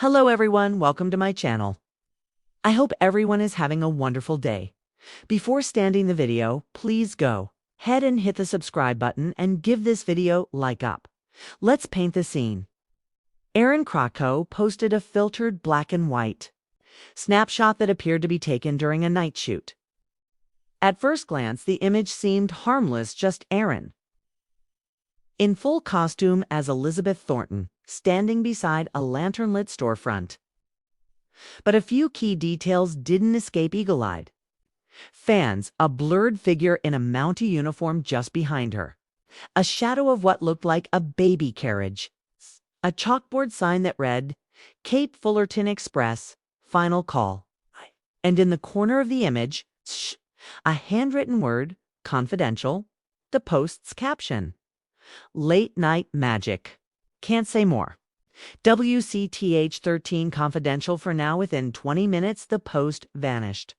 Hello everyone, welcome to my channel. I hope everyone is having a wonderful day. Before starting the video, please go ahead and hit the subscribe button and give this video a like up. Let's paint the scene. Erin Krakow posted a filtered black and white snapshot that appeared to be taken during a night shoot. At first glance, the image seemed harmless, just Erin in full costume as Elizabeth Thornton, standing beside a lantern-lit storefront. But a few key details didn't escape eagle-eyed fans: a blurred figure in a Mountie uniform just behind her, a shadow of what looked like a baby carriage, a chalkboard sign that read, "Cape Fullerton Express, final call," and in the corner of the image, a handwritten word, "confidential," the post's caption. Late night magic. Can't say more. WCTH 13 confidential for now. Within 20 minutes, the post vanished.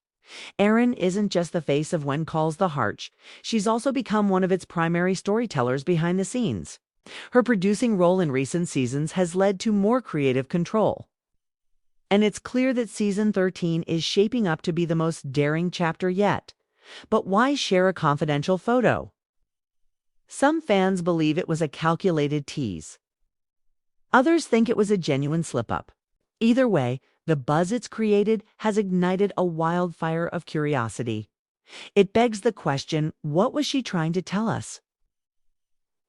Erin isn't just the face of When Calls the Heart, she's also become one of its primary storytellers behind the scenes. Her producing role in recent seasons has led to more creative control. And it's clear that season 13 is shaping up to be the most daring chapter yet. But why share a confidential photo? Some fans believe it was a calculated tease. Others think it was a genuine slip-up. Either way, the buzz it's created has ignited a wildfire of curiosity. It begs the question, what was she trying to tell us?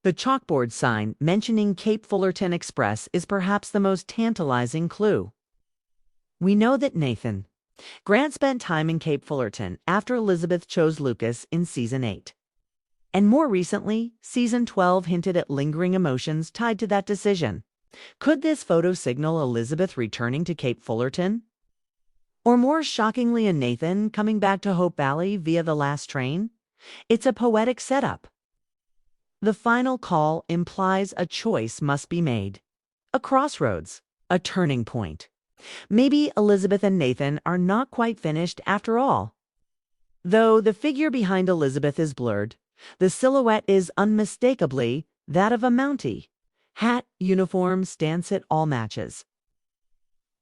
The chalkboard sign mentioning Cape Fullerton Express is perhaps the most tantalizing clue. We know that Nathan Grant spent time in Cape Fullerton after Elizabeth chose Lucas in Season 8. And more recently, Season 12 hinted at lingering emotions tied to that decision. Could this photo signal Elizabeth returning to Cape Fullerton? Or more shockingly, a Nathan coming back to Hope Valley via the last train? It's a poetic setup. The final call implies a choice must be made. A crossroads, a turning point. Maybe Elizabeth and Nathan are not quite finished after all. Though the figure behind Elizabeth is blurred, the silhouette is unmistakably that of a Mountie. Hat, uniform, stance, it all matches.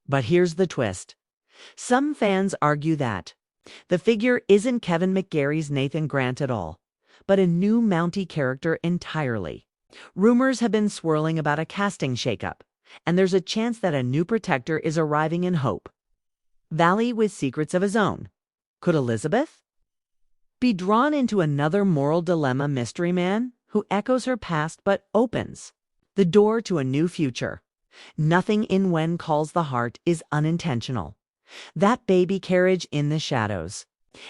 But here's the twist. Some fans argue that the figure isn't Kevin McGarry's Nathan Grant at all, but a new Mountie character entirely. Rumors have been swirling about a casting shakeup, and there's a chance that a new protector is arriving in Hope Valley with secrets of his own. Could Elizabeth be drawn into another moral dilemma mystery man who echoes her past but opens the door to a new future? Nothing in When Calls the Heart is unintentional. That baby carriage in the shadows.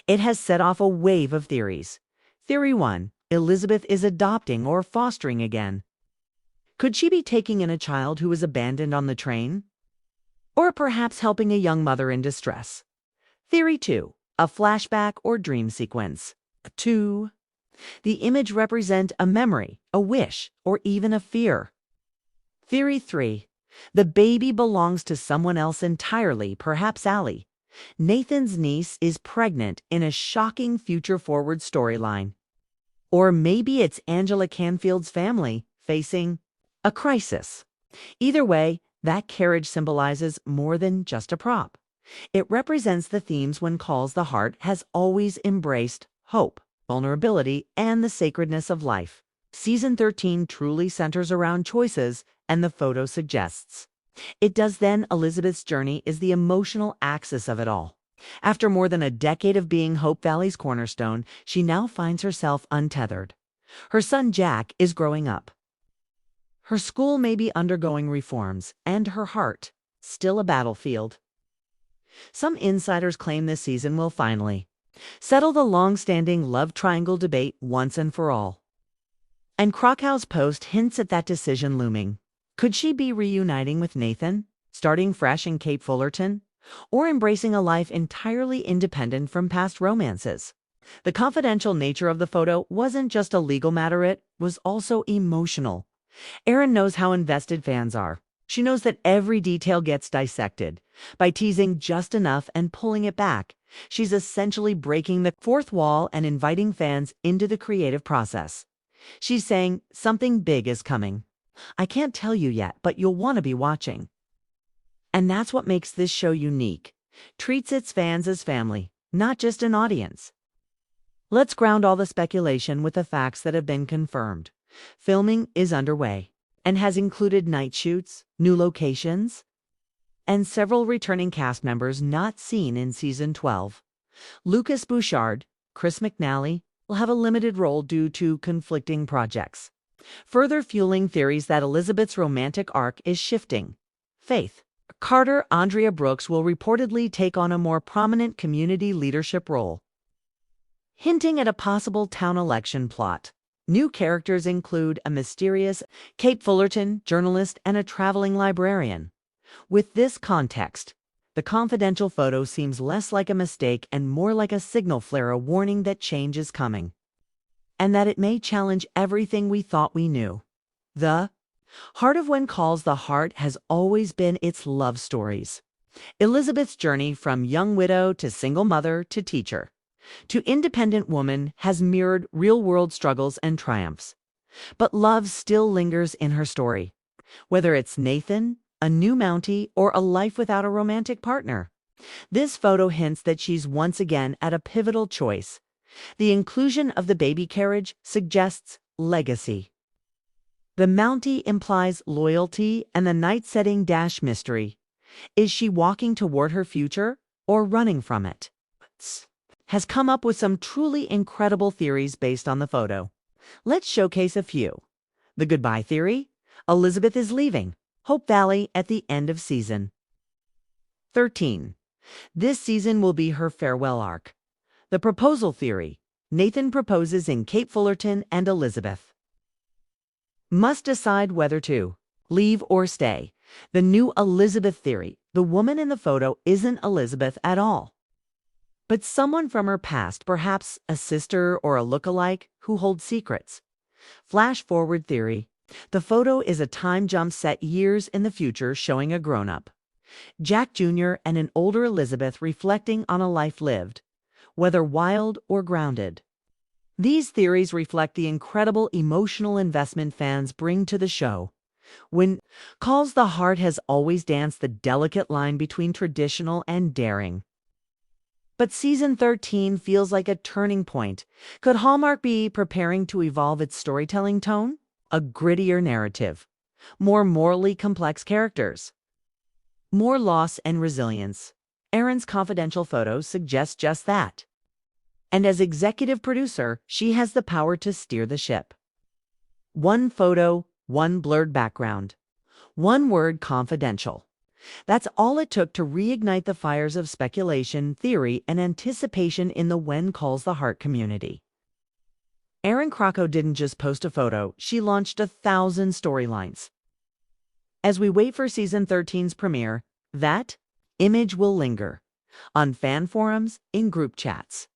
It has set off a wave of theories. Theory 1, Elizabeth is adopting or fostering again. Could she be taking in a child who was abandoned on the train? Or perhaps helping a young mother in distress? Theory 2, a flashback or dream sequence. 2, the image represent a memory, a wish, or even a fear. Theory 3, the baby belongs to someone else entirely, perhaps Allie. Nathan's niece is pregnant in a shocking future-forward storyline. Or maybe it's Angela Canfield's family facing a crisis. Either way, that carriage symbolizes more than just a prop. It represents the themes When Calls the Heart has always embraced: hope, vulnerability, and the sacredness of life. Season 13 truly centers around choices, and the photo suggests it does. Then Elizabeth's journey is the emotional axis of it all. After more than a decade of being Hope Valley's cornerstone, she now finds herself untethered. Her son Jack is growing up. Her school may be undergoing reforms, and her heart still a battlefield. Some insiders claim this season will finally settle the long-standing love triangle debate once and for all. And Krakow's post hints at that decision looming. Could she be reuniting with Nathan, starting fresh in Cape Fullerton, or embracing a life entirely independent from past romances? The confidential nature of the photo wasn't just a legal matter, it was also emotional. Erin knows how invested fans are. She knows that every detail gets dissected. By teasing just enough and pulling it back, she's essentially breaking the fourth wall and inviting fans into the creative process. She's saying something big is coming. I can't tell you yet, but you'll want to be watching. And that's what makes this show unique. Treats its fans as family, not just an audience. Let's ground all the speculation with the facts that have been confirmed. Filming is underway and has included night shoots, new locations, and several returning cast members not seen in Season 12. Lucas Bouchard, Chris McNally will have a limited role due to conflicting projects, further fueling theories that Elizabeth's romantic arc is shifting. Faith Carter Andrea Brooks will reportedly take on a more prominent community leadership role, hinting at a possible town election plot. New characters include a mysterious Kate Fullerton journalist and a traveling librarian. With this context, the confidential photo seems less like a mistake and more like a signal flare, a warning that change is coming, and that it may challenge everything we thought we knew. The heart of When Calls the Heart has always been its love stories. Elizabeth's journey from young widow to single mother to teacher to independent woman has mirrored real-world struggles and triumphs. But love still lingers in her story, whether it's Nathan, a new Mountie, or a life without a romantic partner. This photo hints that she's once again at a pivotal choice. The inclusion of the baby carriage suggests legacy. The Mountie implies loyalty, and the night setting dash mystery. Is she walking toward her future or running from it? Has come up with some truly incredible theories based on the photo. Let's showcase a few. The goodbye theory. Elizabeth is leaving Hope Valley at the end of season 13. This season will be her farewell arc. The proposal theory. Nathan proposes in Kate Fullerton and Elizabeth must decide whether to leave or stay. The new Elizabeth theory. The woman in the photo isn't Elizabeth at all, but someone from her past, perhaps a sister or a look-alike who holds secrets. Flash forward theory. The photo is a time jump set years in the future, showing a grown-up Jack Jr. and an older Elizabeth reflecting on a life lived, whether wild or grounded. These theories reflect the incredible emotional investment fans bring to the show. When Calls the Heart has always danced the delicate line between traditional and daring. But Season 13 feels like a turning point. Could Hallmark be preparing to evolve its storytelling tone? A grittier narrative, more morally complex characters, more loss and resilience. Erin's confidential photos suggest just that. And as executive producer, she has the power to steer the ship. One photo, one blurred background, one word: confidential. That's all it took to reignite the fires of speculation, theory, and anticipation in the When Calls the Heart community. Erin Krakow didn't just post a photo, she launched 1,000 storylines. As we wait for Season 13's premiere, that image will linger on fan forums, in group chats,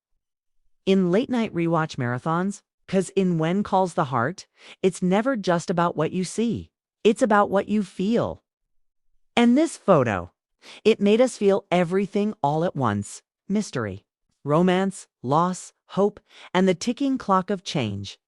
in late-night rewatch marathons, because in When Calls the Heart, it's never just about what you see. It's about what you feel. And this photo, it made us feel everything all at once: mystery, romance, loss, hope, and the ticking clock of change.